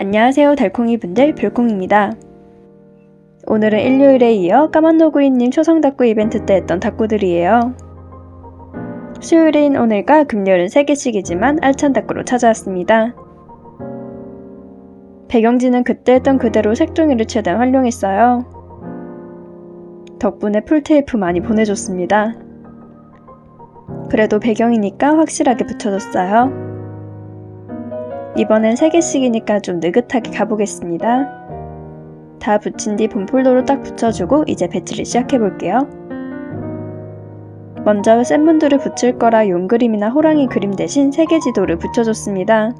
안녕하세요 달콩이분들, 별콩입니다. 오늘은 일요일에 이어 까만너구리님 초성닭구 이벤트 때 했던 닭구들이에요. 수요일인 오늘과 금요일은 3개씩이지만 알찬 닭구로 찾아왔습니다. 배경지는 그때 했던 그대로 색종이를 최대한 활용했어요. 덕분에 풀테이프 많이 보내줬습니다. 그래도 배경이니까 확실하게 붙여줬어요. 이번엔 3개씩이니까 좀 느긋하게 가보겠습니다. 다 붙인 뒤 봄폴더로 딱 붙여주고 이제 배치를 시작해볼게요. 먼저 샘문드를 붙일 거라 용 그림이나 호랑이 그림 대신 세계지도를 붙여줬습니다.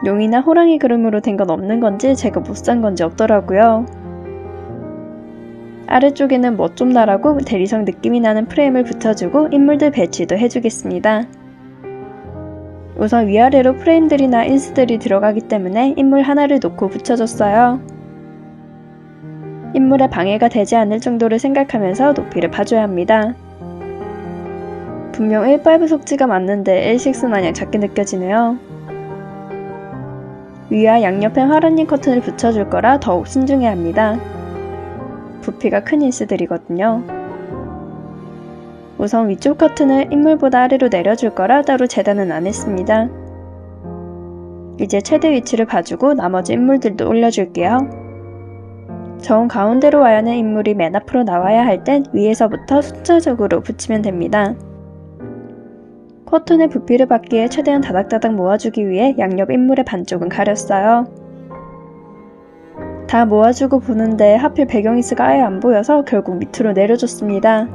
용이나 호랑이 그림으로 된 건 없는 건지 제가 못 산 건지 없더라고요. 아래쪽에는 뭐 좀 나라고 대리석 느낌이 나는 프레임을 붙여주고 인물들 배치도 해주겠습니다. 우선 위아래로 프레임들이나 인스들이 들어가기 때문에 인물 하나를 놓고 붙여줬어요. 인물에 방해가 되지 않을 정도를 생각하면서 높이를 봐줘야 합니다. 분명 1.5 속지가 맞는데 L6 마냥 작게 느껴지네요. 위와 양옆에 화라님 커튼을 붙여줄 거라 더욱 신중해야 합니다. 부피가 큰 인스들이거든요. 우선 위쪽 커튼을 인물보다 아래로 내려줄 거라 따로 재단은 안 했습니다. 이제 최대 위치를 봐주고 나머지 인물들도 올려줄게요. 정 가운데로 와야 하는 인물이 맨 앞으로 나와야 할 땐 위에서부터 순차적으로 붙이면 됩니다. 커튼의 부피를 받기에 최대한 다닥다닥 모아주기 위해 양옆 인물의 반쪽은 가렸어요. 다 모아주고 보는데 하필 배경이스가 아예 안 보여서 결국 밑으로 내려줬습니다.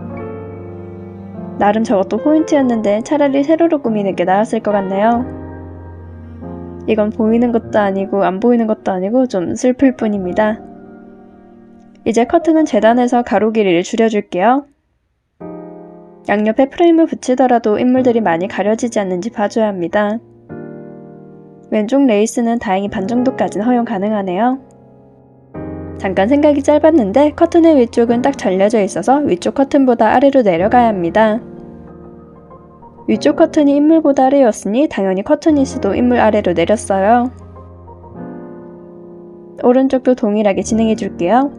나름 저것도 포인트였는데 차라리 세로로 꾸미는 게 나았을 것 같네요. 이건 보이는 것도 아니고 안 보이는 것도 아니고 좀 슬플 뿐입니다. 이제 커튼은 재단해서 가로 길이를 줄여줄게요. 양옆에 프레임을 붙이더라도 인물들이 많이 가려지지 않는지 봐줘야 합니다. 왼쪽 레이스는 다행히 반 정도까지는 허용 가능하네요. 잠깐 생각이 짧았는데 커튼의 위쪽은 딱 잘려져 있어서 위쪽 커튼보다 아래로 내려가야 합니다. 위쪽 커튼이 인물보다 아래였으니 당연히 커튼인스도 인물 아래로 내렸어요. 오른쪽도 동일하게 진행해줄게요.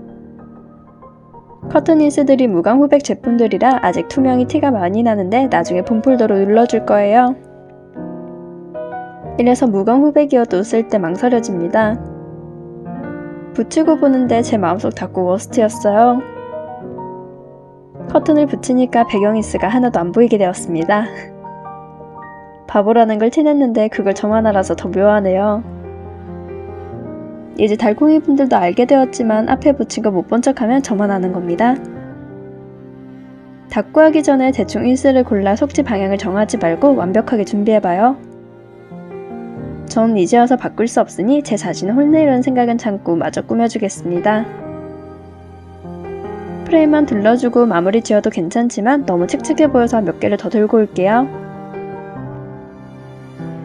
커튼인스들이 무광 후백 제품들이라 아직 투명이 티가 많이 나는데 나중에 봄폴더로 눌러줄 거예요. 이래서 무광 후백이어도 쓸 때 망설여집니다. 붙이고 보는데 제 마음속 닭구 워스트였어요. 커튼을 붙이니까 배경인스가 하나도 안 보이게 되었습니다. 바보라는 걸 티냈는데 그걸 저만 알아서 더 묘하네요. 이제 달콩이 분들도 알게 되었지만 앞에 붙인 거 못 본 척하면 저만 아는 겁니다. 닭구하기 전에 대충 인스를 골라 속지 방향을 정하지 말고 완벽하게 준비해봐요. 전 이제 와서 바꿀 수 없으니 제 자신을 혼내려는 생각은 참고 마저 꾸며주겠습니다. 프레임만 둘러주고 마무리 지어도 괜찮지만 너무 칙칙해 보여서 몇 개를 더 들고 올게요.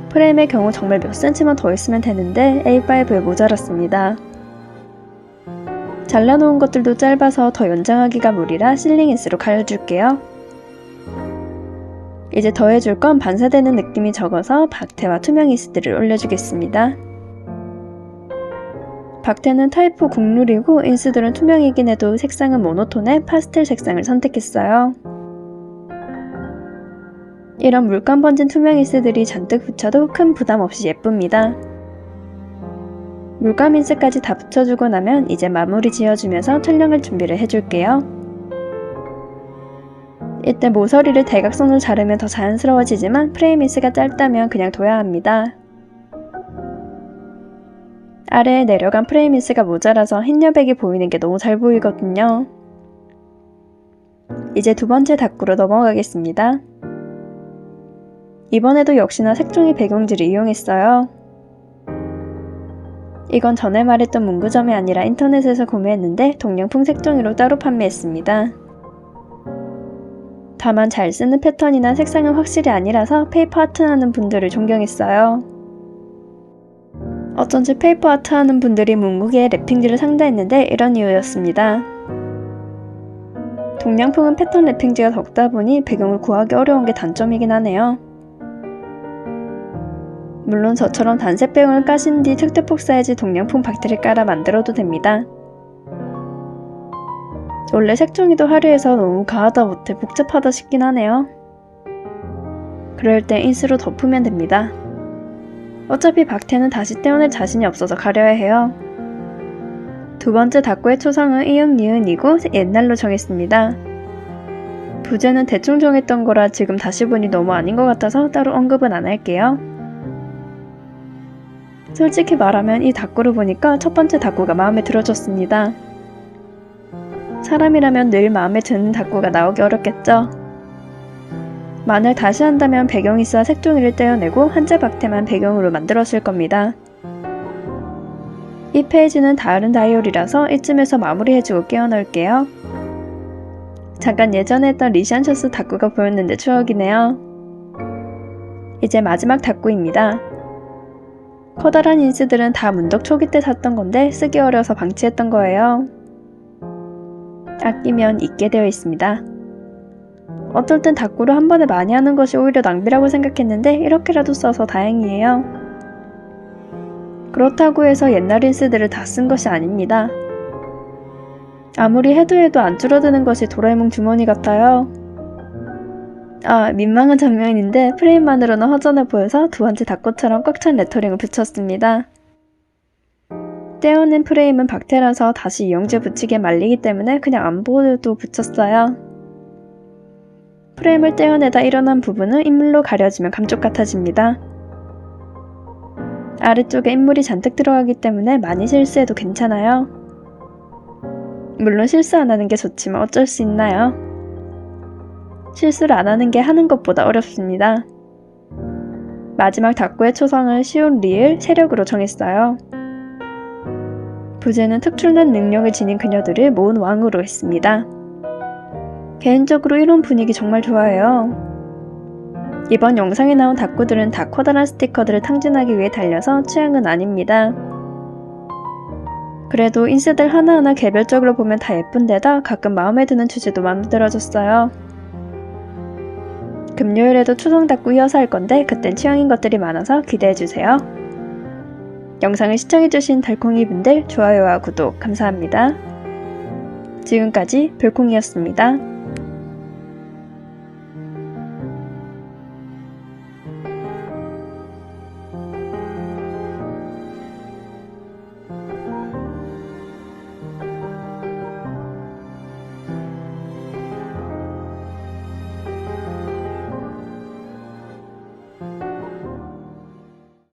프레임의 경우 정말 몇 센치만 더 있으면 되는데 A5에 모자랐습니다. 잘라놓은 것들도 짧아서 더 연장하기가 무리라 실링 인스로 가려줄게요. 이제 더해줄 건 반사되는 느낌이 적어서 박테와 투명 인스들을 올려주겠습니다. 박테는 타입4 국룰이고 인스들은 투명이긴 해도 색상은 모노톤의 파스텔 색상을 선택했어요. 이런 물감 번진 투명 인스들이 잔뜩 붙여도 큰 부담 없이 예쁩니다. 물감 인스까지 다 붙여주고 나면 이제 마무리 지어주면서 촬영할 준비를 해줄게요. 이때 모서리를 대각선으로 자르면 더 자연스러워지지만 프레임 인스가 짧다면 그냥 둬야 합니다. 아래에 내려간 프레임 인스가 모자라서 흰 여백이 보이는 게 너무 잘 보이거든요. 이제 두 번째 닭구로 넘어가겠습니다. 이번에도 역시나 색종이 배경지를 이용했어요. 이건 전에 말했던 문구점이 아니라 인터넷에서 구매했는데 동양풍 색종이로 따로 판매했습니다. 다만 잘 쓰는 패턴이나 색상은 확실히 아니라서 페이퍼 아트 하는 분들을 존경했어요. 어쩐지 페이퍼 아트 하는 분들이 문구기에 랩핑지를 상다했는데 이런 이유였습니다. 동양풍은 패턴 랩핑지가 적다 보니 배경을 구하기 어려운 게 단점이긴 하네요. 물론 저처럼 단색병을 까신 뒤 특대폭 사이즈 동양풍 박테를 깔아 만들어도 됩니다. 원래 색종이도 화려해서 너무 과하다 못해 복잡하다 싶긴 하네요. 그럴 때 인스로 덮으면 됩니다. 어차피 박테는 다시 떼어낼 자신이 없어서 가려야 해요. 두 번째 닭구의 초성은 이응 니은이고 옛날로 정했습니다. 부제는 대충 정했던 거라 지금 다시 보니 너무 아닌 것 같아서 따로 언급은 안 할게요. 솔직히 말하면 이 닭구를 보니까 첫 번째 닭구가 마음에 들어졌습니다. 사람이라면 늘 마음에 드는 닭구가 나오기 어렵겠죠. 만약 다시 한다면 배경이스와 색종이를 떼어내고 한자 박테만 배경으로 만들었을 겁니다. 이 페이지는 다른 다이어리라서 이쯤에서 마무리해주고 끼워넣을게요. 잠깐 예전에 했던 리샨셔스 닭구가 보였는데 추억이네요. 이제 마지막 닭구입니다. 커다란 인스들은 다 문덕 초기 때 샀던 건데 쓰기 어려서 방치했던 거예요. 아끼면 잊게 되어 있습니다. 어떨 땐 닭구를 한 번에 많이 하는 것이 오히려 낭비라고 생각했는데 이렇게라도 써서 다행이에요. 그렇다고 해서 옛날 인스들을 다 쓴 것이 아닙니다. 아무리 해도 안 줄어드는 것이 도라에몽 주머니 같아요. 민망한 장면인데 프레임만으로는 허전해 보여서 두 번째 닭구처럼 꽉 찬 레터링을 붙였습니다. 떼어낸 프레임은 박테라서 다시 이영지에 붙이기에 말리기 때문에 그냥 안 보여도 붙였어요. 프레임을 떼어내다 일어난 부분은 인물로 가려지면 감쪽 같아집니다. 아래쪽에 인물이 잔뜩 들어가기 때문에 많이 실수해도 괜찮아요. 물론 실수 안 하는 게 좋지만 어쩔 수 있나요? 실수를 안 하는 게 하는 것보다 어렵습니다. 마지막 닭구의 초성을 쉬운 리을, 세력으로 정했어요. 부제는 특출난 능력을 지닌 그녀들을 모은 왕으로 했습니다. 개인적으로 이런 분위기 정말 좋아해요. 이번 영상에 나온 닭구들은 다 커다란 스티커들을 탕진하기 위해 달려서 취향은 아닙니다. 그래도 인스들 하나하나 개별적으로 보면 다 예쁜데다 가끔 마음에 드는 주제도 만들어졌어요. 금요일에도 추석 닭구 이어서 할 건데 그땐 취향인 것들이 많아서 기대해주세요. 영상을 시청해주신 달콩이분들 좋아요와 구독 감사합니다. 지금까지 별콩이었습니다.